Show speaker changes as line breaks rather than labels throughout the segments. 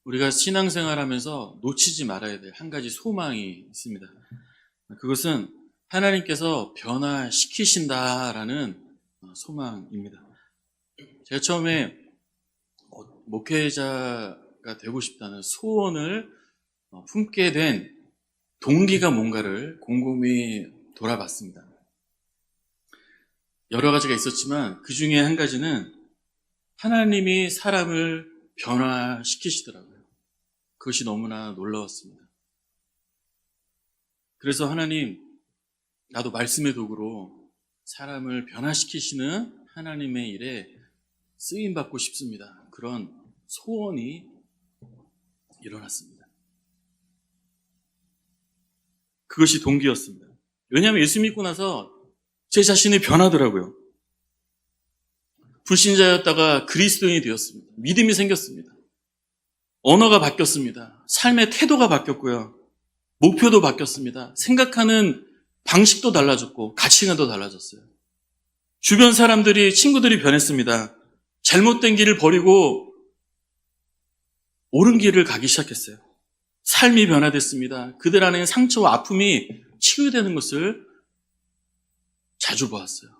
우리가 신앙생활하면서 놓치지 말아야 될 한 가지 소망이 있습니다. 그것은 하나님께서 변화시키신다라는 소망입니다. 제가 처음에 목회자가 되고 싶다는 소원을 품게 된 동기가 뭔가를 곰곰이 돌아봤습니다. 여러 가지가 있었지만 그 중에 한 가지는 하나님이 사람을 변화시키시더라고요. 그것이 너무나 놀라웠습니다. 그래서 하나님, 나도 말씀의 도구로 사람을 변화시키시는 하나님의 일에 쓰임받고 싶습니다. 그런 소원이 일어났습니다. 그것이 동기였습니다. 왜냐하면 예수 믿고 나서 제 자신이 변하더라고요. 불신자였다가 그리스도인이 되었습니다. 믿음이 생겼습니다. 언어가 바뀌었습니다. 삶의 태도가 바뀌었고요. 목표도 바뀌었습니다. 생각하는 방식도 달라졌고 가치관도 달라졌어요. 주변 사람들이, 친구들이 변했습니다. 잘못된 길을 버리고 옳은 길을 가기 시작했어요. 삶이 변화됐습니다. 그들 안에 상처와 아픔이 치유되는 것을 자주 보았어요.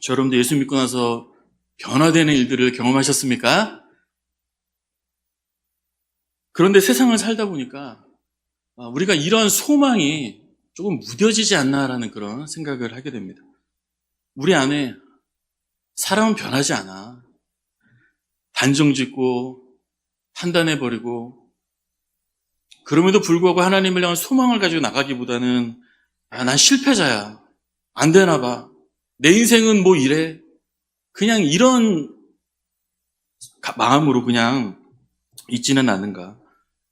여러분도 예수 믿고 나서 변화되는 일들을 경험하셨습니까? 그런데 세상을 살다 보니까 우리가 이런 소망이 조금 무뎌지지 않나라는 그런 생각을 하게 됩니다. 우리 안에 사람은 변하지 않아. 단정짓고 판단해버리고 그럼에도 불구하고 하나님을 향한 소망을 가지고 나가기보다는 난 실패자야. 안 되나 봐. 내 인생은 뭐 이래. 그냥 이런 마음으로 그냥 있지는 않는가.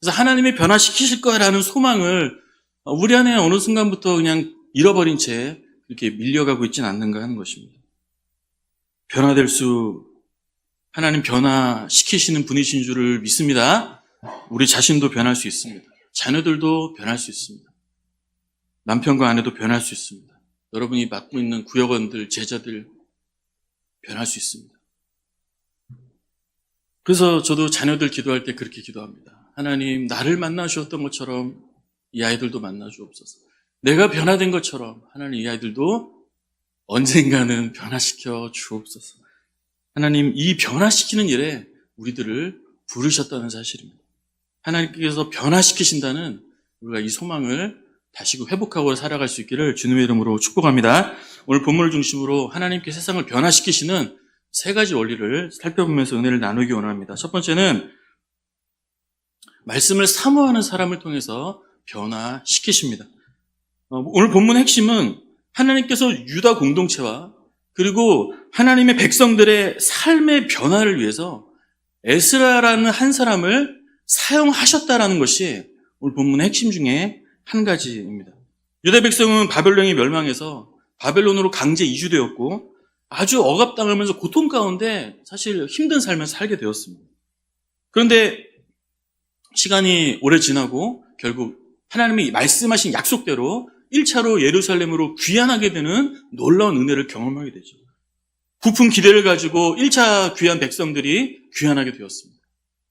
그래서 하나님이 변화시키실 거라는 소망을 우리 안에 어느 순간부터 그냥 잃어버린 채 이렇게 밀려가고 있지는 않는가 하는 것입니다. 변화될 하나님 변화시키시는 분이신 줄을 믿습니다. 우리 자신도 변할 수 있습니다. 자녀들도 변할 수 있습니다. 남편과 아내도 변할 수 있습니다. 여러분이 맡고 있는 구역원들, 제자들 변할 수 있습니다. 그래서 저도 자녀들 기도할 때 그렇게 기도합니다. 하나님, 나를 만나 주었던 것처럼 이 아이들도 만나 주옵소서. 내가 변화된 것처럼 하나님 이 아이들도 언젠가는 변화시켜 주옵소서. 하나님, 이 변화시키는 일에 우리들을 부르셨다는 사실입니다. 하나님께서 변화시키신다는 우리가 이 소망을 다시금 회복하고 살아갈 수 있기를 주님의 이름으로 축복합니다. 오늘 본문을 중심으로 하나님께 세상을 변화시키시는 세 가지 원리를 살펴보면서 은혜를 나누기 원합니다. 첫 번째는 말씀을 사모하는 사람을 통해서 변화시키십니다. 오늘 본문의 핵심은 하나님께서 유다 공동체와 그리고 하나님의 백성들의 삶의 변화를 위해서 에스라라는 한 사람을 사용하셨다라는 것이 오늘 본문의 핵심 중에 한 가지입니다. 유다 백성은 바벨론이 멸망해서 바벨론으로 강제 이주되었고 아주 억압당하면서 고통 가운데 사실 힘든 삶을 살게 되었습니다. 그런데 시간이 오래 지나고 결국 하나님이 말씀하신 약속대로 1차로 예루살렘으로 귀환하게 되는 놀라운 은혜를 경험하게 되죠. 부푼 기대를 가지고 1차 귀한 백성들이 귀환하게 되었습니다.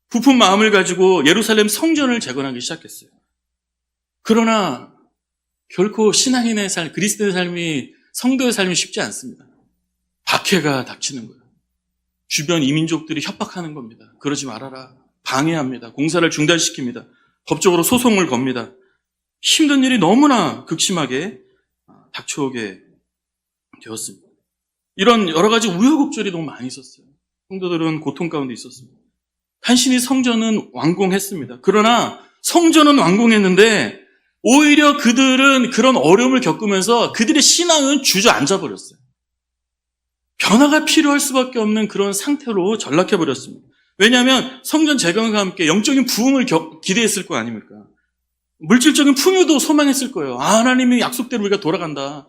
부푼 마음을 가지고 예루살렘 성전을 재건하기 시작했어요. 그러나 결코 신앙인의 삶, 그리스도의 삶이, 성도의 삶이 쉽지 않습니다. 박해가 닥치는 거예요. 주변 이민족들이 협박하는 겁니다. 그러지 말아라. 방해합니다. 공사를 중단시킵니다. 법적으로 소송을 겁니다. 힘든 일이 너무나 극심하게 닥쳐오게 되었습니다. 이런 여러 가지 우여곡절이 너무 많이 있었어요. 성도들은 고통 가운데 있었습니다. 간신히 성전은 완공했습니다. 그러나 성전은 완공했는데 오히려 그들은 그런 어려움을 겪으면서 그들의 신앙은 주저앉아 버렸어요. 변화가 필요할 수밖에 없는 그런 상태로 전락해 버렸습니다. 왜냐하면 성전 재건과 함께 영적인 부흥을 기대했을 거 아닙니까? 물질적인 풍요도 소망했을 거예요. 하나님의 약속대로 우리가 돌아간다.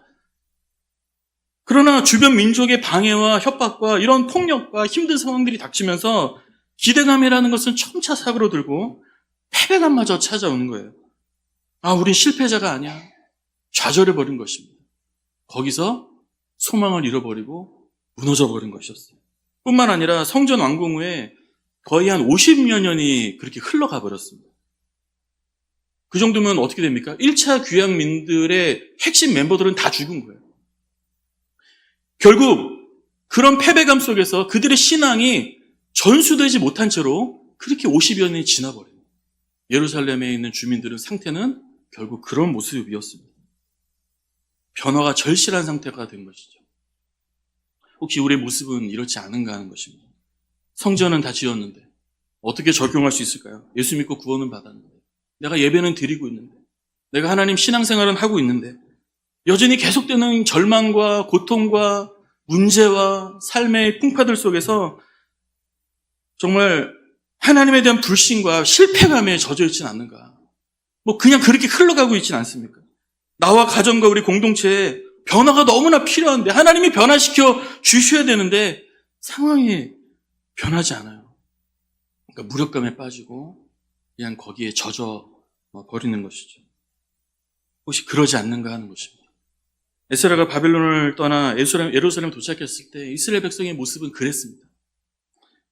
그러나 주변 민족의 방해와 협박과 이런 폭력과 힘든 상황들이 닥치면서 기대감이라는 것은 점차 사그러들고 패배감마저 찾아오는 거예요. 우린 실패자가 아니야. 좌절해버린 것입니다. 거기서 소망을 잃어버리고 무너져버린 것이었어요. 뿐만 아니라 성전 완공 후에 거의 한 50여 년이 그렇게 흘러가 버렸습니다. 그 정도면 어떻게 됩니까? 1차 귀향민들의 핵심 멤버들은 다 죽은 거예요. 결국 그런 패배감 속에서 그들의 신앙이 전수되지 못한 채로 그렇게 50여 년이 지나버려요. 예루살렘에 있는 주민들의 상태는 결국 그런 모습이었습니다. 변화가 절실한 상태가 된 것이죠. 혹시 우리의 모습은 이렇지 않은가 하는 것입니다. 성전은 다 지었는데 어떻게 적용할 수 있을까요? 예수 믿고 구원은 받았는데, 내가 예배는 드리고 있는데, 내가 하나님 신앙생활은 하고 있는데, 여전히 계속되는 절망과 고통과 문제와 삶의 풍파들 속에서 정말 하나님에 대한 불신과 실패감에 젖어 있지는 않는가? 그냥 그렇게 흘러가고 있지는 않습니까? 나와 가정과 우리 공동체에 변화가 너무나 필요한데, 하나님이 변화시켜 주셔야 되는데 상황이 변하지 않아요. 그러니까 무력감에 빠지고 그냥 거기에 젖어 버리는 것이죠. 혹시 그러지 않는가 하는 것입니다. 에스라가 바벨론을 떠나 예루살렘에 도착했을 때 이스라엘 백성의 모습은 그랬습니다.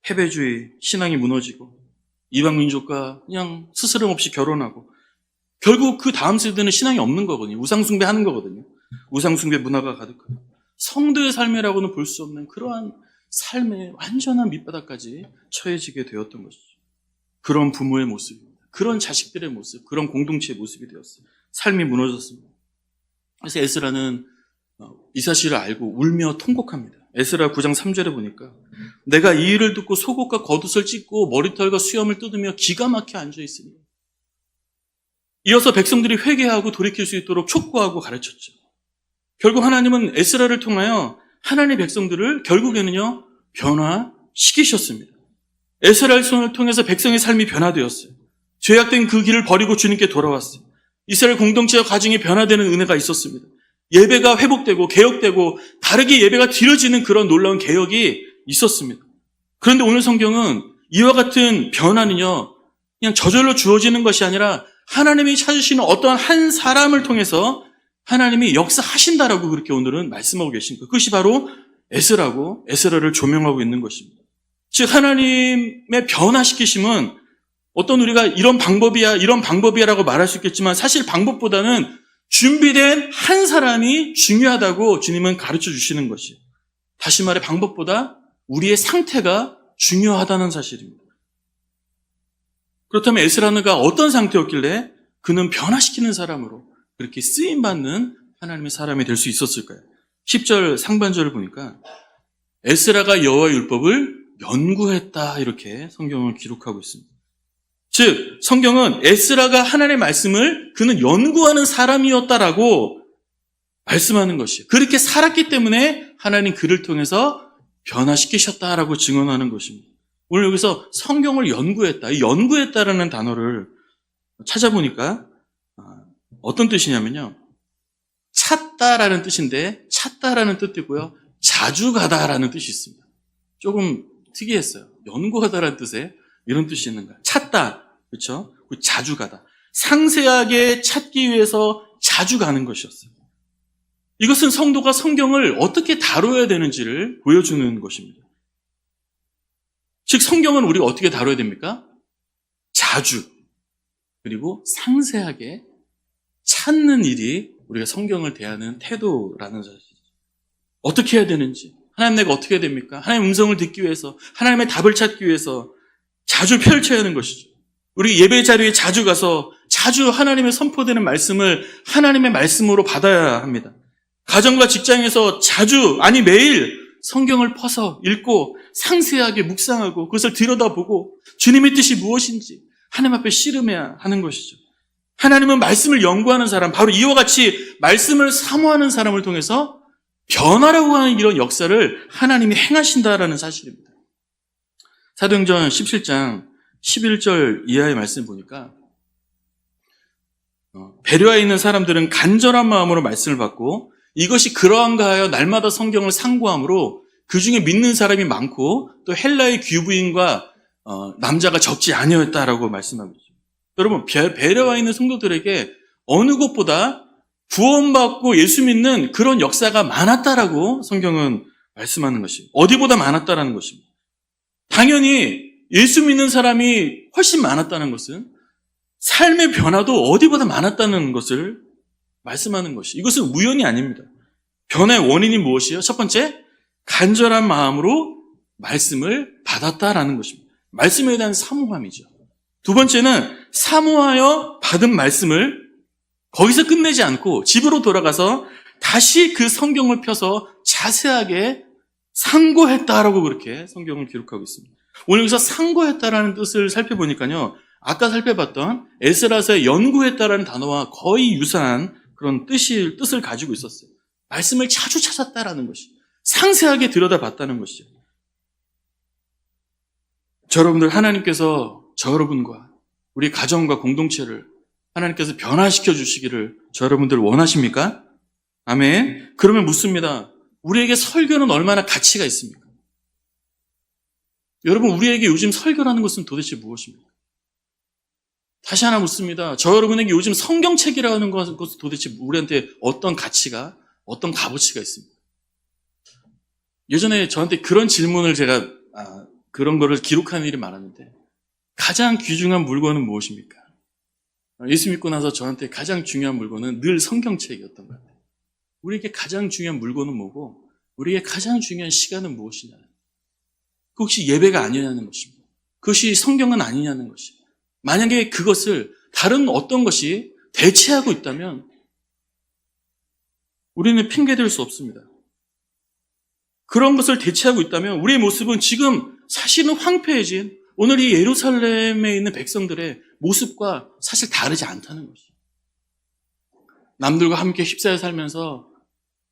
패배주의, 신앙이 무너지고 이방 민족과 그냥 스스럼 없이 결혼하고, 결국 그 다음 세대는 신앙이 없는 거거든요. 우상숭배하는 거거든요. 우상숭배 문화가 가득하고 성도의 삶이라고는 볼 수 없는 그러한 삶의 완전한 밑바닥까지 처해지게 되었던 것이죠. 그런 부모의 모습입니다. 그런 자식들의 모습, 그런 공동체의 모습이 되었어요. 삶이 무너졌습니다. 그래서 에스라는 이 사실을 알고 울며 통곡합니다. 에스라 9장 3절에 보니까 내가 이 일을 듣고 속옷과 겉옷을 찢고 머리털과 수염을 뜯으며 기가 막혀 앉아있으니, 이어서 백성들이 회개하고 돌이킬 수 있도록 촉구하고 가르쳤죠. 결국 하나님은 에스라를 통하여 하나님의 백성들을 결국에는요 변화시키셨습니다. 에스라의 손을 통해서 백성의 삶이 변화되었어요. 죄악된 그 길을 버리고 주님께 돌아왔어요. 이스라엘 공동체와 가정이 변화되는 은혜가 있었습니다. 예배가 회복되고 개혁되고 다르게 예배가 드려지는 그런 놀라운 개혁이 있었습니다. 그런데 오늘 성경은 이와 같은 변화는요 그냥 저절로 주어지는 것이 아니라 하나님이 찾으시는 어떠한 한 사람을 통해서 하나님이 역사하신다라고 그렇게 오늘은 말씀하고 계신 거예요. 그것이 바로 에스라고, 에스라를 조명하고 있는 것입니다. 즉 하나님의 변화시키심은 어떤 우리가 이런 방법이야라고 말할 수 있겠지만, 사실 방법보다는 준비된 한 사람이 중요하다고 주님은 가르쳐 주시는 것이에요. 다시 말해 방법보다 우리의 상태가 중요하다는 사실입니다. 그렇다면 에스라가 어떤 상태였길래 그는 변화시키는 사람으로 그렇게 쓰임받는 하나님의 사람이 될 수 있었을까요? 10절 상반절을 보니까 에스라가 여호와의 율법을 연구했다, 이렇게 성경을 기록하고 있습니다. 즉 성경은 에스라가 하나님의 말씀을 그는 연구하는 사람이었다라고 말씀하는 것이에요. 그렇게 살았기 때문에 하나님 그를 통해서 변화시키셨다라고 증언하는 것입니다. 오늘 여기서 성경을 연구했다, 이 연구했다라는 단어를 찾아보니까 어떤 뜻이냐면요, 찾다라는 뜻인데 찾다라는 뜻이고요, 자주 가다라는 뜻이 있습니다. 조금 특이했어요. 연구하다라는 뜻에 이런 뜻이 있는가? 찾다, 그렇죠? 자주 가다, 상세하게 찾기 위해서 자주 가는 것이었어요. 이것은 성도가 성경을 어떻게 다뤄야 되는지를 보여주는 것입니다. 즉 성경은 우리가 어떻게 다뤄야 됩니까? 자주, 그리고 상세하게 찾는 일이 우리가 성경을 대하는 태도라는 사실이죠. 어떻게 해야 되는지, 하나님 내가 어떻게 해야 됩니까? 하나님의 음성을 듣기 위해서, 하나님의 답을 찾기 위해서 자주 펼쳐야 하는 것이죠. 우리 예배 자리에 자주 가서 자주 하나님의 선포되는 말씀을 하나님의 말씀으로 받아야 합니다. 가정과 직장에서 자주, 아니 매일 성경을 퍼서 읽고 상세하게 묵상하고 그것을 들여다보고 주님의 뜻이 무엇인지 하나님 앞에 씨름해야 하는 것이죠. 하나님은 말씀을 연구하는 사람, 바로 이와 같이 말씀을 사모하는 사람을 통해서 변화라고 하는 이런 역사를 하나님이 행하신다라는 사실입니다. 사도행전 17장 11절 이하의 말씀 보니까 배려에 있는 사람들은 간절한 마음으로 말씀을 받고 이것이 그러한가 하여 날마다 성경을 상고함으로 그 중에 믿는 사람이 많고 또 헬라의 귀부인과 남자가 적지 아니었다라고 말씀합니다. 여러분, 배려와 있는 성도들에게 어느 곳보다 구원받고 예수 믿는 그런 역사가 많았다라고 성경은 말씀하는 것입니다. 어디보다 많았다라는 것입니다. 당연히 예수 믿는 사람이 훨씬 많았다는 것은 삶의 변화도 어디보다 많았다는 것을 말씀하는 것이, 이것은 우연이 아닙니다. 변화의 원인이 무엇이에요? 첫 번째, 간절한 마음으로 말씀을 받았다라는 것입니다. 말씀에 대한 사모함이죠. 두 번째는 사모하여 받은 말씀을 거기서 끝내지 않고 집으로 돌아가서 다시 그 성경을 펴서 자세하게 상고했다라고 그렇게 성경을 기록하고 있습니다. 오늘 여기서 상고했다라는 뜻을 살펴보니까요, 아까 살펴봤던 에스라서의 연구했다라는 단어와 거의 유사한 그런 뜻을 가지고 있었어요. 말씀을 자주 찾았다라는 것이, 상세하게 들여다봤다는 것이죠. 여러분들, 하나님께서 저 여러분과 우리 가정과 공동체를 하나님께서 변화시켜 주시기를 저 여러분들 원하십니까? 아멘. 그러면 묻습니다. 우리에게 설교는 얼마나 가치가 있습니까? 여러분, 우리에게 요즘 설교라는 것은 도대체 무엇입니까? 다시 하나 묻습니다. 저 여러분에게 요즘 성경책이라는 것은 도대체 우리한테 어떤 가치가, 어떤 값어치가 있습니까? 예전에 저한테 그런 질문을 제가 그런 거를 기록하는 일이 많았는데, 가장 귀중한 물건은 무엇입니까? 예수 믿고 나서 저한테 가장 중요한 물건은 늘 성경책이었던 것 같아요. 우리에게 가장 중요한 물건은 뭐고, 우리에게 가장 중요한 시간은 무엇이냐? 그것이 예배가 아니냐는 것입니다. 그것이 성경은 아니냐는 것입니다. 만약에 그것을 다른 어떤 것이 대체하고 있다면 우리는 핑계댈 수 없습니다. 그런 것을 대체하고 있다면 우리의 모습은 지금 사실은 황폐해진 오늘 이 예루살렘에 있는 백성들의 모습과 사실 다르지 않다는 것이죠. 남들과 함께 휩싸여 살면서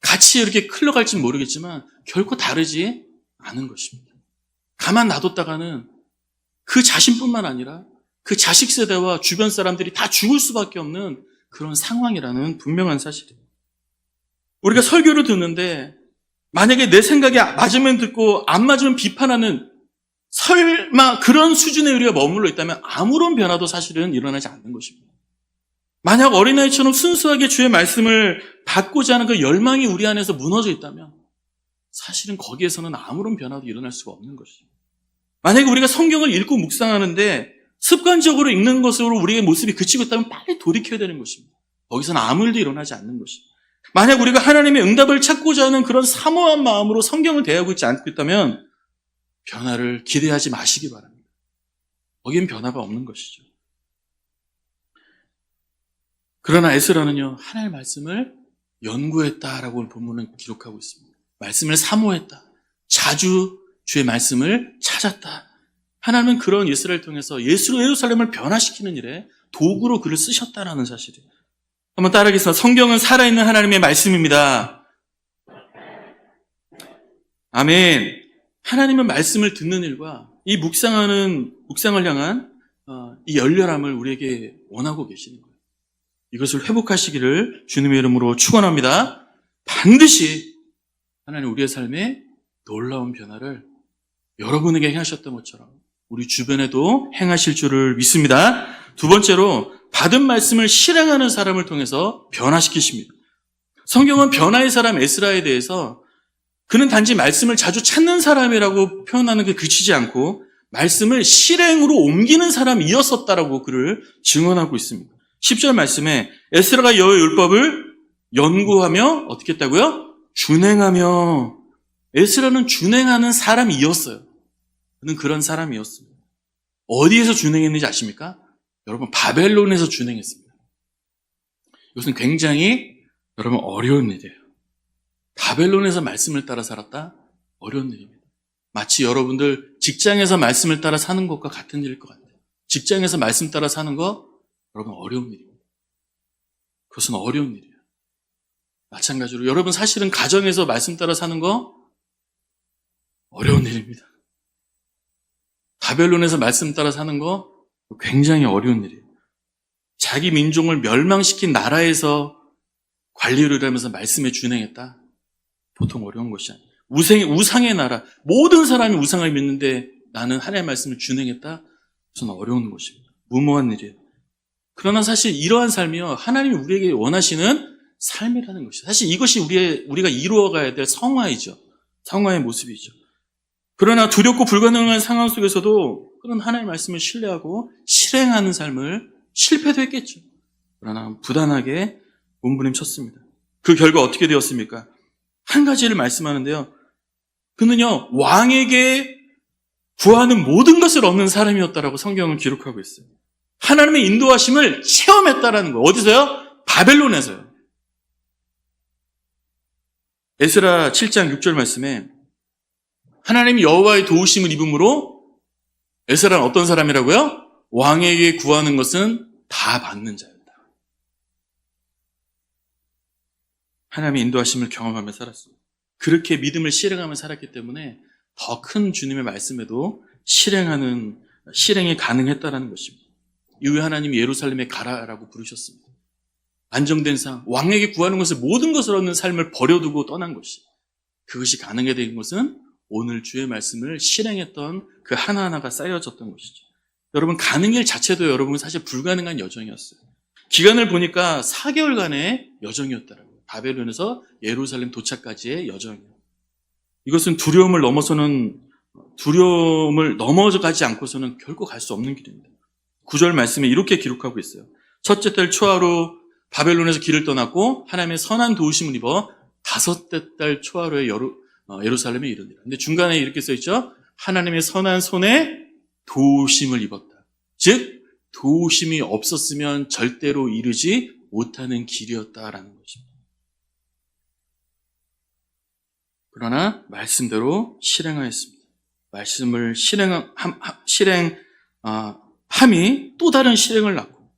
같이 이렇게 흘러갈지는 모르겠지만 결코 다르지 않은 것입니다. 가만 놔뒀다가는 그 자신뿐만 아니라 그 자식 세대와 주변 사람들이 다 죽을 수밖에 없는 그런 상황이라는 분명한 사실이에요. 우리가 설교를 듣는데 만약에 내 생각이 맞으면 듣고 안 맞으면 비판하는, 설마 그런 수준에 우리가 머물러 있다면 아무런 변화도 사실은 일어나지 않는 것입니다. 만약 어린아이처럼 순수하게 주의 말씀을 받고자 하는 그 열망이 우리 안에서 무너져 있다면 사실은 거기에서는 아무런 변화도 일어날 수가 없는 것이죠. 만약에 우리가 성경을 읽고 묵상하는데 습관적으로 읽는 것으로 우리의 모습이 그치고 있다면 빨리 돌이켜야 되는 것입니다. 거기서는 아무 일도 일어나지 않는 것입니다. 만약 우리가 하나님의 응답을 찾고자 하는 그런 사모한 마음으로 성경을 대하고 있지 않고 있다면 변화를 기대하지 마시기 바랍니다. 거기엔 변화가 없는 것이죠. 그러나 에스라는요, 하나님의 말씀을 연구했다라고 본문은 기록하고 있습니다. 말씀을 사모했다. 자주 주의 말씀을 찾았다. 하나님은 그런 예스라를 통해서 예루살렘을 변화시키는 일에 도구로 그를 쓰셨다라는 사실이에요. 한번 따라하겠습니다. 성경은 살아있는 하나님의 말씀입니다. 아멘. 하나님의 말씀을 듣는 일과 이 묵상을 향한 이 열렬함을 우리에게 원하고 계시는 거예요. 이것을 회복하시기를 주님의 이름으로 축원합니다. 반드시 하나님 우리의 삶에 놀라운 변화를 여러분에게 행하셨던 것처럼 우리 주변에도 행하실 줄을 믿습니다. 두 번째로 받은 말씀을 실행하는 사람을 통해서 변화시키십니다. 성경은 변화의 사람 에스라에 대해서 그는 단지 말씀을 자주 찾는 사람이라고 표현하는 게 그치지 않고 말씀을 실행으로 옮기는 사람이었었다라고 그를 증언하고 있습니다. 10절 말씀에 에스라가 여호와의 율법을 연구하며 어떻게 했다고요? 준행하며. 에스라는 준행하는 사람이었어요. 그는 그런 사람이었습니다. 어디에서 준행했는지 아십니까? 여러분, 바벨론에서 준행했습니다. 이것은 굉장히 여러분 어려운 일이에요. 바벨론에서 말씀을 따라 살았다? 어려운 일입니다. 마치 여러분들 직장에서 말씀을 따라 사는 것과 같은 일일 것 같아요. 직장에서 말씀 따라 사는 거 여러분 어려운 일입니다. 그것은 어려운 일이에요. 마찬가지로 여러분 사실은 가정에서 말씀 따라 사는 거 어려운 일입니다. 바벨론에서 말씀 따라 사는 거 굉장히 어려운 일이에요. 자기 민족을 멸망시킨 나라에서 관리를 하면서 말씀에 준행했다? 보통 어려운 것이 아니에요. 우상의 나라, 모든 사람이 우상을 믿는데 나는 하나님의 말씀을 준행했다? 그것은 어려운 것입니다. 무모한 일이에요. 그러나 사실 이러한 삶이요, 하나님이 우리에게 원하시는 삶이라는 것이죠. 사실 이것이 우리가 이루어가야 될 성화이죠. 성화의 모습이죠. 그러나 두렵고 불가능한 상황 속에서도 그런 하나님의 말씀을 신뢰하고 실행하는 삶을 실패도 했겠죠. 그러나 부단하게 몸부림쳤습니다. 그 결과 어떻게 되었습니까? 한 가지를 말씀하는데요. 그는요, 왕에게 구하는 모든 것을 얻는 사람이었다라고 성경은 기록하고 있어요. 하나님의 인도하심을 체험했다라는 거예요. 어디서요? 바벨론에서요. 에스라 7장 6절 말씀에 하나님이 여호와의 도우심을 입음으로 에스라는 어떤 사람이라고요? 왕에게 구하는 것은 다 받는 자였다. 하나님의 인도하심을 경험하며 살았습니다. 그렇게 믿음을 실행하며 살았기 때문에 더 큰 주님의 말씀에도 실행이 가능했다는 것입니다. 이후에 하나님이 예루살렘에 가라라고 부르셨습니다. 안정된 삶, 왕에게 구하는 것을 모든 것을 얻는 삶을 버려두고 떠난 것이, 그것이 가능하게 된 것은 오늘 주의 말씀을 실행했던 그 하나하나가 쌓여졌던 것이죠. 여러분, 가는 길 자체도 여러분 사실 불가능한 여정이었어요. 기간을 보니까 4개월간의 여정이었더라고요. 바벨론에서 예루살렘 도착까지의 여정이에요. 이것은 두려움을 넘어가지 않고서는 결코 갈 수 없는 길입니다. 9절 말씀에 이렇게 기록하고 있어요. 첫째 달 초하루 바벨론에서 길을 떠났고 하나님의 선한 도우심을 입어 다섯째 달 초하루에 예루살렘에 이르니라. 근데 중간에 이렇게 써있죠. 하나님의 선한 손에 도우심을 입었다. 즉 도우심이 없었으면 절대로 이르지 못하는 길이었다라는 것입니다. 그러나 말씀대로 실행하였습니다. 말씀을 함이 또 다른 실행을 낳고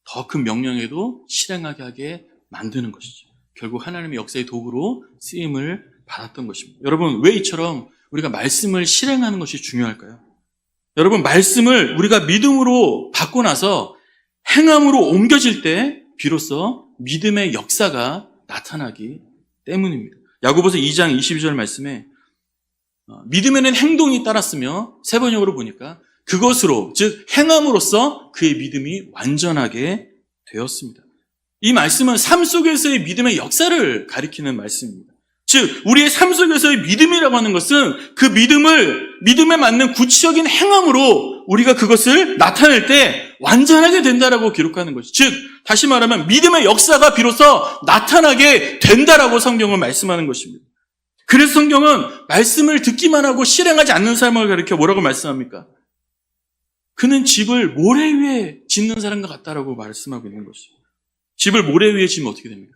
더 큰 명령에도 실행하게 하게 만드는 것이죠. 결국 하나님의 역사의 도구로 쓰임을 받았던 것입니다. 여러분, 왜 이처럼 우리가 말씀을 실행하는 것이 중요할까요? 여러분, 말씀을 우리가 믿음으로 받고 나서 행함으로 옮겨질 때 비로소 믿음의 역사가 나타나기 때문입니다. 야고보서 2장 22절 말씀에 믿음에는 행동이 따랐으며 세 번역으로 보니까 그것으로, 즉 행함으로써 그의 믿음이 완전하게 되었습니다. 이 말씀은 삶 속에서의 믿음의 역사를 가리키는 말씀입니다. 즉 우리의 삶 속에서의 믿음이라고 하는 것은 그 믿음에 맞는 구체적인 행함으로 우리가 그것을 나타낼 때 완전하게 된다라고 기록하는 것이죠. 즉 다시 말하면 믿음의 역사가 비로소 나타나게 된다라고 성경은 말씀하는 것입니다. 그래서 성경은 말씀을 듣기만 하고 실행하지 않는 사람을 가리켜 뭐라고 말씀합니까? 그는 집을 모래 위에 짓는 사람과 같다라고 말씀하고 있는 것이죠. 집을 모래 위에 지으면 어떻게 됩니까?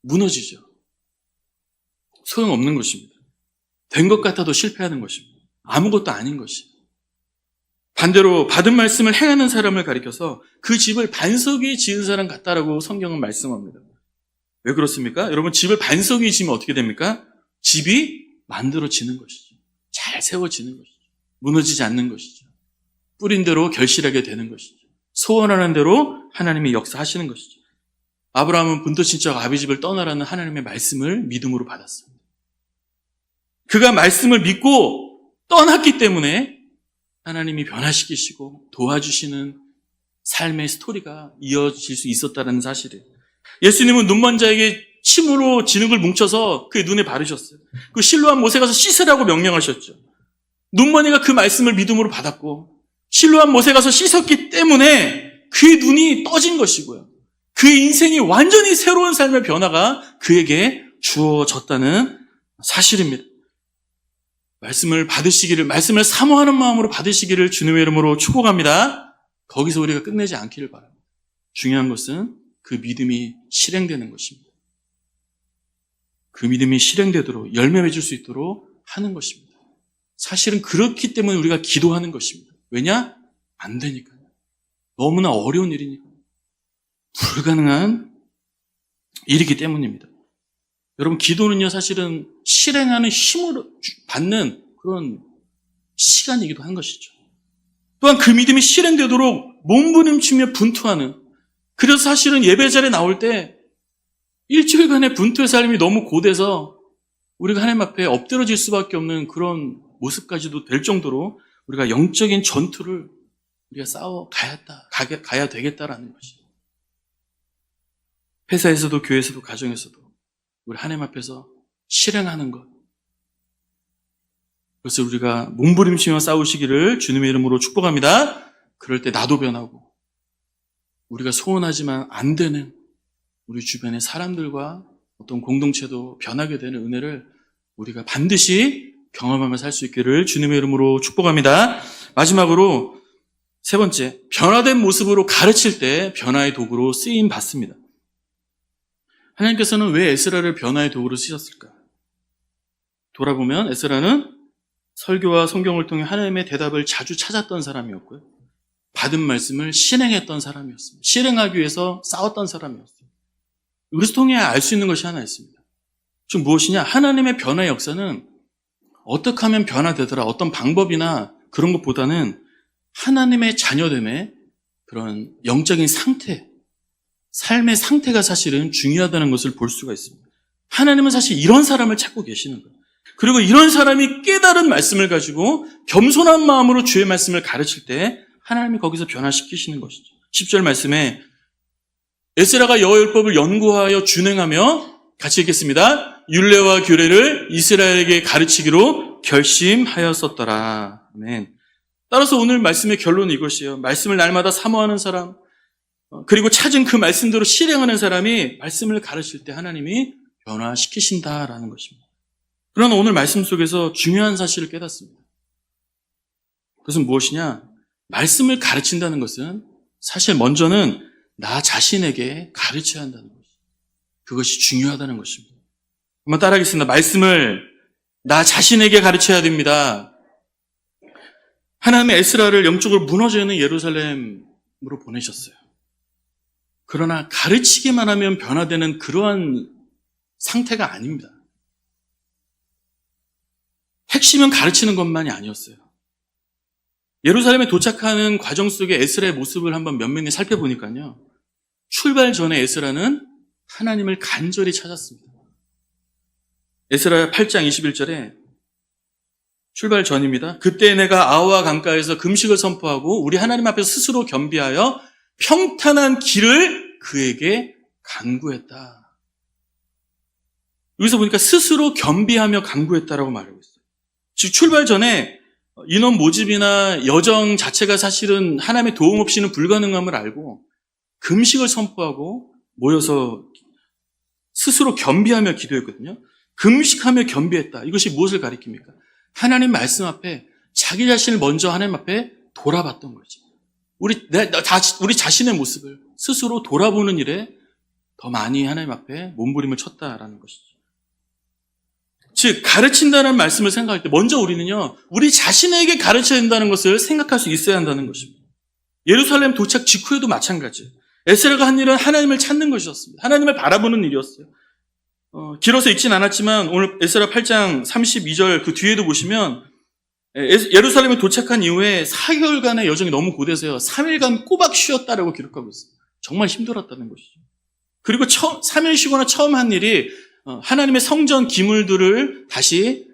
무너지죠. 소용없는 것입니다. 된 것 같아도 실패하는 것입니다. 아무것도 아닌 것입니다. 반대로 받은 말씀을 행하는 사람을 가리켜서 그 집을 반석 위에 지은 사람 같다라고 성경은 말씀합니다. 왜 그렇습니까? 여러분, 집을 반석 위에 지으면 어떻게 됩니까? 집이 만들어지는 것이죠. 잘 세워지는 것이죠. 무너지지 않는 것이죠. 뿌린 대로 결실하게 되는 것이죠. 소원하는 대로 하나님이 역사하시는 것이죠. 아브라함은 본토 친척 아비 집을 떠나라는 하나님의 말씀을 믿음으로 받았습니다. 그가 말씀을 믿고 떠났기 때문에 하나님이 변화시키시고 도와주시는 삶의 스토리가 이어질 수 있었다는 사실이에요. 예수님은 눈먼 자에게 침으로 진흙을 뭉쳐서 그의 눈에 바르셨어요. 그 실로암 못에 가서 씻으라고 명령하셨죠. 눈먼이가 그 말씀을 믿음으로 받았고 실로암 못에 가서 씻었기 때문에 그의 눈이 떠진 것이고요. 그의 인생이 완전히 새로운 삶의 변화가 그에게 주어졌다는 사실입니다. 말씀을 사모하는 마음으로 받으시기를 주님의 이름으로 축복합니다. 거기서 우리가 끝내지 않기를 바랍니다. 중요한 것은 그 믿음이 실행되는 것입니다. 그 믿음이 실행되도록 열매 맺을 수 있도록 하는 것입니다. 사실은 그렇기 때문에 우리가 기도하는 것입니다. 왜냐? 안 되니까요. 너무나 어려운 일이니까. 불가능한 일이기 때문입니다. 여러분, 기도는요, 사실은 실행하는 힘을 받는 그런 시간이기도 한 것이죠. 또한 그 믿음이 실행되도록 몸부림치며 분투하는, 그래서 사실은 예배 자리에 나올 때 일주일간의 분투의 삶이 너무 고돼서 우리가 하나님 앞에 엎드러질 수밖에 없는 그런 모습까지도 될 정도로 우리가 영적인 전투를 우리가 가야 되겠다라는 것이. 회사에서도 교회에서도 가정에서도 우리 하나님 앞에서 실행하는 것. 그래서 우리가 몸부림치며 싸우시기를 주님의 이름으로 축복합니다. 그럴 때 나도 변하고 우리가 소원하지만 안 되는 우리 주변의 사람들과 어떤 공동체도 변하게 되는 은혜를 우리가 반드시 경험하며 살 수 있기를 주님의 이름으로 축복합니다. 마지막으로 세 번째, 변화된 모습으로 가르칠 때 변화의 도구로 쓰임 받습니다. 하나님께서는 왜 에스라를 변화의 도구로 쓰셨을까? 돌아보면 에스라는 설교와 성경을 통해 하나님의 대답을 자주 찾았던 사람이었고요. 받은 말씀을 실행했던 사람이었습니다. 실행하기 위해서 싸웠던 사람이었어요. 이것을 통해 알 수 있는 것이 하나 있습니다. 즉 무엇이냐? 하나님의 변화의 역사는 어떻게 하면 변화되더라, 어떤 방법이나 그런 것보다는 하나님의 자녀됨의 그런 영적인 상태, 삶의 상태가 사실은 중요하다는 것을 볼 수가 있습니다. 하나님은 사실 이런 사람을 찾고 계시는 거예요. 그리고 이런 사람이 깨달은 말씀을 가지고 겸손한 마음으로 주의 말씀을 가르칠 때 하나님이 거기서 변화시키시는 것이죠. 10절 말씀에 에스라가 여호와율법을 연구하여 준행하며 같이 읽겠습니다. 율례와 규례를 이스라엘에게 가르치기로 결심하였었더라. 아멘. 따라서 오늘 말씀의 결론은 이것이에요. 말씀을 날마다 사모하는 사람, 그리고 찾은 그 말씀대로 실행하는 사람이 말씀을 가르칠 때 하나님이 변화시키신다라는 것입니다. 그러나 오늘 말씀 속에서 중요한 사실을 깨닫습니다. 그것은 무엇이냐? 말씀을 가르친다는 것은 사실 먼저는 나 자신에게 가르쳐야 한다는 것입니다. 그것이 중요하다는 것입니다. 한번 따라하겠습니다. 말씀을 나 자신에게 가르쳐야 됩니다. 하나님의 에스라를 영적으로 무너져 있는 예루살렘으로 보내셨어요. 그러나 가르치기만 하면 변화되는 그러한 상태가 아닙니다. 핵심은 가르치는 것만이 아니었어요. 예루살렘에 도착하는 과정 속에 에스라의 모습을 한번 면면히 살펴보니까요. 출발 전에 에스라는 하나님을 간절히 찾았습니다. 에스라 8장 21절에 출발 전입니다. 그때 내가 아와 강가에서 금식을 선포하고 우리 하나님 앞에서 스스로 겸비하여 평탄한 길을 그에게 간구했다. 여기서 보니까 스스로 겸비하며 간구했다라고 말하고 있어요. 즉 출발 전에 인원 모집이나 여정 자체가 사실은 하나님의 도움 없이는 불가능함을 알고 금식을 선포하고 모여서 스스로 겸비하며 기도했거든요. 금식하며 겸비했다. 이것이 무엇을 가리킵니까? 하나님 말씀 앞에 자기 자신을 먼저 하나님 앞에 돌아봤던 거지. 우리 자신의 모습을 스스로 돌아보는 일에 더 많이 하나님 앞에 몸부림을 쳤다라는 것이죠. 즉 가르친다는 말씀을 생각할 때 먼저 우리는요, 우리 자신에게 가르쳐야 된다는 것을 생각할 수 있어야 한다는 것입니다. 예루살렘 도착 직후에도 마찬가지예요. 에스라가 한 일은 하나님을 찾는 것이었습니다. 하나님을 바라보는 일이었어요. 길어서 읽진 않았지만 오늘 에스라 8장 32절 그 뒤에도 보시면 예루살렘에 도착한 이후에 4개월간의 여정이 너무 고되세요. 3일간 꼬박 쉬었다라고 기록하고 있어요. 정말 힘들었다는 것이죠. 그리고 3일 쉬거나 처음 한 일이 하나님의 성전 기물들을 다시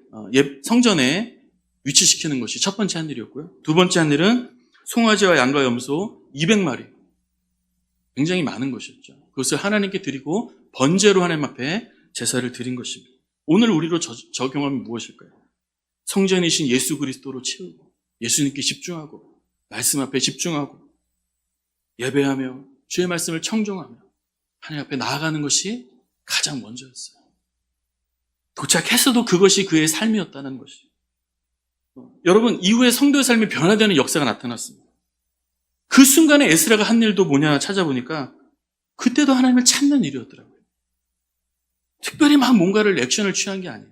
성전에 위치시키는 것이 첫 번째 한 일이었고요. 두 번째 한 일은 송아지와 양과 염소 200마리. 굉장히 많은 것이었죠. 그것을 하나님께 드리고 번제로 하나님 앞에 제사를 드린 것입니다. 오늘 우리로 적용하면 무엇일까요? 성전이신 예수 그리스도로 채우고 예수님께 집중하고 말씀 앞에 집중하고 예배하며 주의 말씀을 청종하며 하나님 앞에 나아가는 것이 가장 먼저였어요. 도착했어도 그것이 그의 삶이었다는 것이. 여러분, 이후에 성도의 삶이 변화되는 역사가 나타났습니다. 그 순간에 에스라가 한 일도 뭐냐 찾아보니까 그때도 하나님을 찾는 일이었더라고요. 특별히 막 뭔가를 액션을 취한 게 아니에요.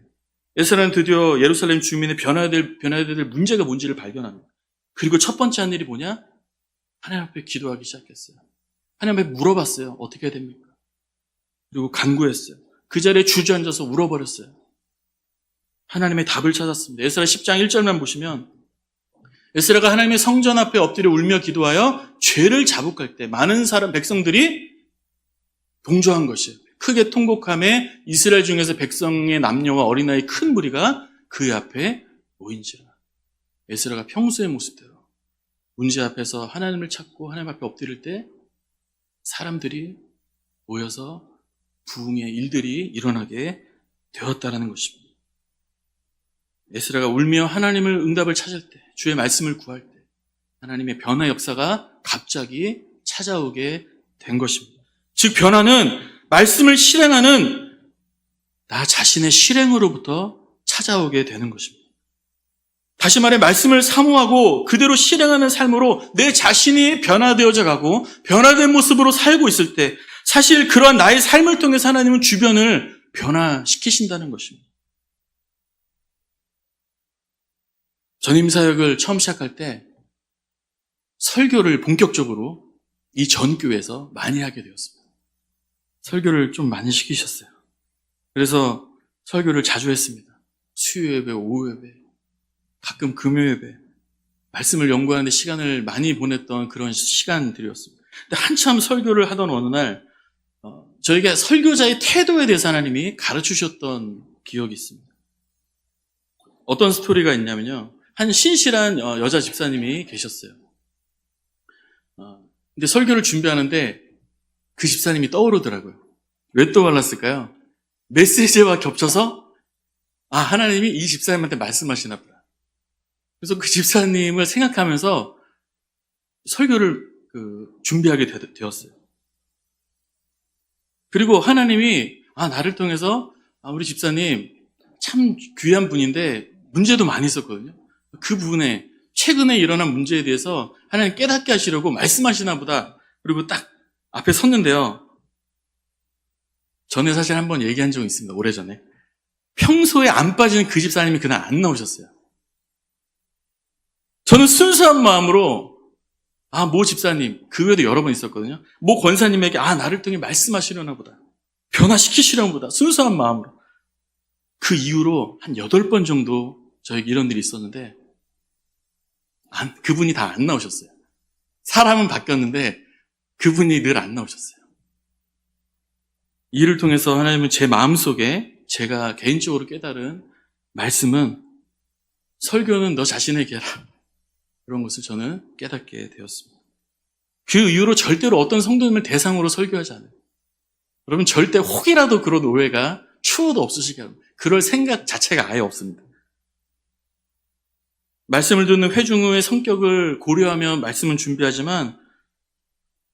에스라는 드디어 예루살렘 주민의 변화해야 될 문제가 뭔지를 발견합니다. 그리고 첫 번째 한 일이 뭐냐? 하나님 앞에 기도하기 시작했어요. 하나님 앞에 물어봤어요. 어떻게 해야 됩니까? 그리고 간구했어요. 그 자리에 주저앉아서 울어버렸어요. 하나님의 답을 찾았습니다. 에스라 10장 1절만 보시면 에스라가 하나님의 성전 앞에 엎드려 울며 기도하여 죄를 자복할 때 많은 백성들이 동조한 것이에요. 크게 통곡함에 이스라엘 중에서 백성의 남녀와 어린아이 큰 무리가 그 앞에 모인지라. 에스라가 평소의 모습대로 문제 앞에서 하나님을 찾고 하나님 앞에 엎드릴 때 사람들이 모여서 부흥의 일들이 일어나게 되었다는 것입니다. 에스라가 울며 하나님을 응답을 찾을 때, 주의 말씀을 구할 때 하나님의 변화 역사가 갑자기 찾아오게 된 것입니다. 즉 변화는 말씀을 실행하는 나 자신의 실행으로부터 찾아오게 되는 것입니다. 다시 말해 말씀을 사모하고 그대로 실행하는 삶으로 내 자신이 변화되어져 가고 변화된 모습으로 살고 있을 때 사실 그러한 나의 삶을 통해서 하나님은 주변을 변화시키신다는 것입니다. 전임사역을 처음 시작할 때 설교를 본격적으로 이 전교에서 많이 하게 되었습니다. 설교를 좀 많이 시키셨어요. 그래서 설교를 자주 했습니다. 수요 예배, 오후 예배, 가끔 금요 예배, 말씀을 연구하는데 시간을 많이 보냈던 그런 시간들이었습니다. 근데 한참 설교를 하던 어느 날 저에게 설교자의 태도에 대해서 하나님이 가르치셨던 기억이 있습니다. 어떤 스토리가 있냐면요. 한 신실한 여자 집사님이 계셨어요. 근데 설교를 준비하는데 그 집사님이 떠오르더라고요. 왜 떠올랐을까요? 메시지와 겹쳐서 하나님이 이 집사님한테 말씀하시나 보다. 그래서 그 집사님을 생각하면서 설교를 준비하게 되었어요. 그리고 하나님이 나를 통해서 우리 집사님 참 귀한 분인데 문제도 많이 있었거든요. 그 부분에 최근에 일어난 문제에 대해서 하나님 깨닫게 하시려고 말씀하시나 보다. 그리고 딱 앞에 섰는데요. 전에 사실 한번 얘기한 적이 있습니다. 오래전에. 평소에 안 빠지는 그 집사님이 그날 안 나오셨어요. 저는 순수한 마음으로 모 집사님, 그 외에도 여러 번 있었거든요. 모 권사님에게 나를 통해 말씀하시려나 보다. 변화시키시려나 보다. 순수한 마음으로. 그 이후로 한 8번 정도 저에게 이런 일이 있었는데 그분이 다 안 나오셨어요. 사람은 바뀌었는데 그분이 늘 안 나오셨어요. 이를 통해서 하나님은 제 마음속에 제가 개인적으로 깨달은 말씀은 설교는 너 자신에게 해라. 그런 것을 저는 깨닫게 되었습니다. 그 이후로 절대로 어떤 성도님을 대상으로 설교하지 않아요. 여러분 절대 혹이라도 그런 오해가 추호도 없으시게 합니다. 그럴 생각 자체가 아예 없습니다. 말씀을 듣는 회중의 성격을 고려하며 말씀을 준비하지만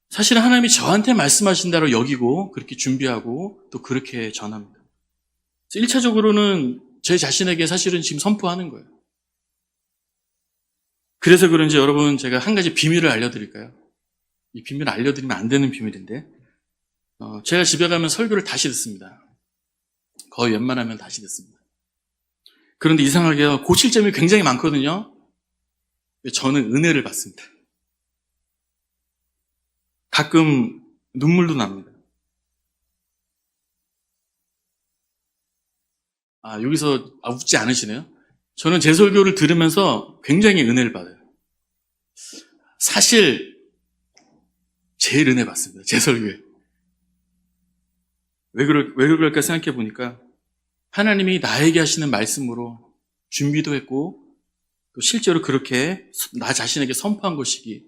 사실은 하나님이 저한테 말씀하신다고 여기고 그렇게 준비하고 또 그렇게 전합니다. 1차적으로는 제 자신에게 사실은 지금 선포하는 거예요. 그래서 그런지 여러분 제가 한 가지 비밀을 알려드릴까요? 이 비밀을 알려드리면 안 되는 비밀인데 제가 집에 가면 설교를 다시 듣습니다. 거의 웬만하면 다시 듣습니다. 그런데 이상하게요. 고칠 점이 굉장히 많거든요. 저는 은혜를 받습니다. 가끔 눈물도 납니다. 여기서 웃지 않으시네요. 저는 제 설교를 들으면서 굉장히 은혜를 받아요. 사실 제일 은혜 받습니다. 제 설교에. 왜 그럴까 생각해 보니까 하나님이 나에게 하시는 말씀으로 준비도 했고 또 실제로 그렇게 나 자신에게 선포한 것이기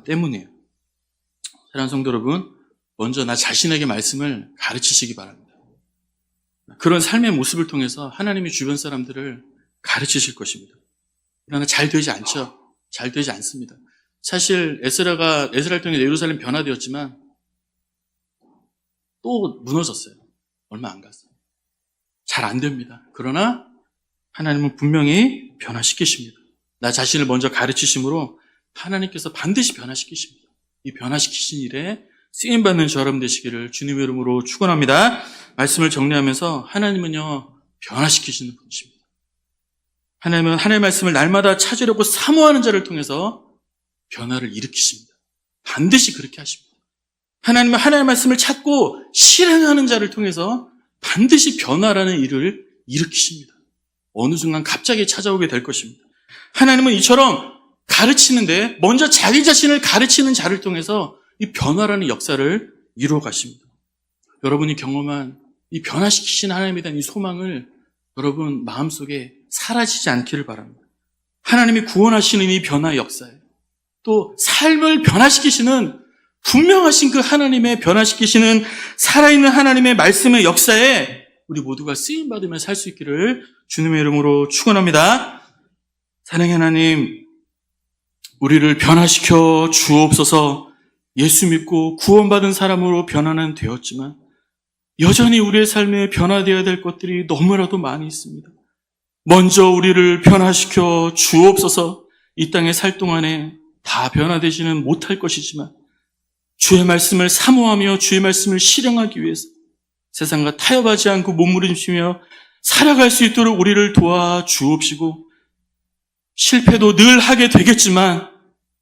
때문이에요. 사랑하는 성도 여러분, 먼저 나 자신에게 말씀을 가르치시기 바랍니다. 그런 삶의 모습을 통해서 하나님이 주변 사람들을 가르치실 것입니다. 그러나 잘 되지 않죠. 잘 되지 않습니다. 사실 에스라를 통해 예루살렘 변화되었지만 또 무너졌어요. 얼마 안 갔어요. 잘 안 됩니다. 그러나 하나님은 분명히 변화시키십니다. 나 자신을 먼저 가르치심으로 하나님께서 반드시 변화시키십니다. 이 변화시키신 일에 쓰임받는 저 여러분 되시기를 주님의 이름으로 축원합니다. 말씀을 정리하면서 하나님은요 변화시키시는 분이십니다. 하나님은 하나님의 말씀을 날마다 찾으려고 사모하는 자를 통해서 변화를 일으키십니다. 반드시 그렇게 하십니다. 하나님은 하나님의 말씀을 찾고 실행하는 자를 통해서 반드시 변화라는 일을 일으키십니다. 어느 순간 갑자기 찾아오게 될 것입니다. 하나님은 이처럼 가르치는데 먼저 자기 자신을 가르치는 자를 통해서 이 변화라는 역사를 이루어 가십니다. 여러분이 경험한 이 변화시키신 하나님에 대한 이 소망을 여러분 마음속에 사라지지 않기를 바랍니다. 하나님이 구원하시는 이 변화의 역사에 또 삶을 변화시키시는 분명하신 그 하나님의 변화시키시는 살아있는 하나님의 말씀의 역사에 우리 모두가 쓰임받으며 살 수 있기를 주님의 이름으로 축원합니다. 사랑의 하나님, 우리를 변화시켜 주옵소서. 예수 믿고 구원받은 사람으로 변화는 되었지만 여전히 우리의 삶에 변화되어야 될 것들이 너무나도 많이 있습니다. 먼저 우리를 변화시켜 주옵소서. 이 땅에 살 동안에 다 변화되지는 못할 것이지만 주의 말씀을 사모하며 주의 말씀을 실행하기 위해서 세상과 타협하지 않고 몸부림치며 살아갈 수 있도록 우리를 도와 주옵시고, 실패도 늘 하게 되겠지만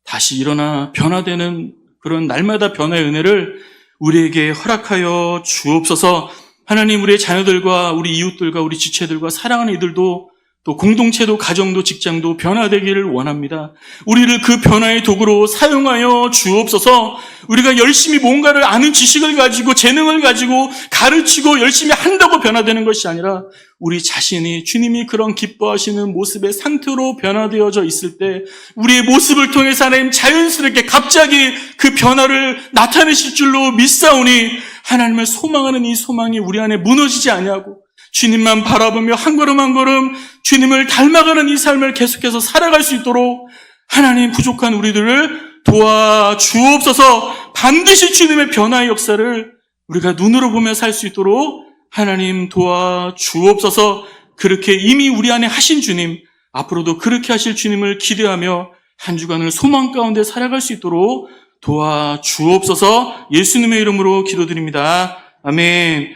다시 일어나 변화되는 그런 날마다 변화의 은혜를 우리에게 허락하여 주옵소서. 하나님, 우리의 자녀들과 우리 이웃들과 우리 지체들과 사랑하는 이들도 또 공동체도 가정도 직장도 변화되기를 원합니다. 우리를 그 변화의 도구로 사용하여 주옵소서. 우리가 열심히 뭔가를 아는 지식을 가지고 재능을 가지고 가르치고 열심히 한다고 변화되는 것이 아니라 우리 자신이 주님이 그런 기뻐하시는 모습의 상태로 변화되어져 있을 때 우리의 모습을 통해서 하나님 자연스럽게 갑자기 그 변화를 나타내실 줄로 믿사오니 하나님을 소망하는 이 소망이 우리 안에 무너지지 아니하고 주님만 바라보며 한 걸음 한 걸음 주님을 닮아가는 이 삶을 계속해서 살아갈 수 있도록 하나님, 부족한 우리들을 도와 주옵소서. 반드시 주님의 변화의 역사를 우리가 눈으로 보며 살 수 있도록 하나님 도와 주옵소서. 그렇게 이미 우리 안에 하신 주님, 앞으로도 그렇게 하실 주님을 기대하며 한 주간을 소망 가운데 살아갈 수 있도록 도와 주옵소서. 예수님의 이름으로 기도드립니다. 아멘.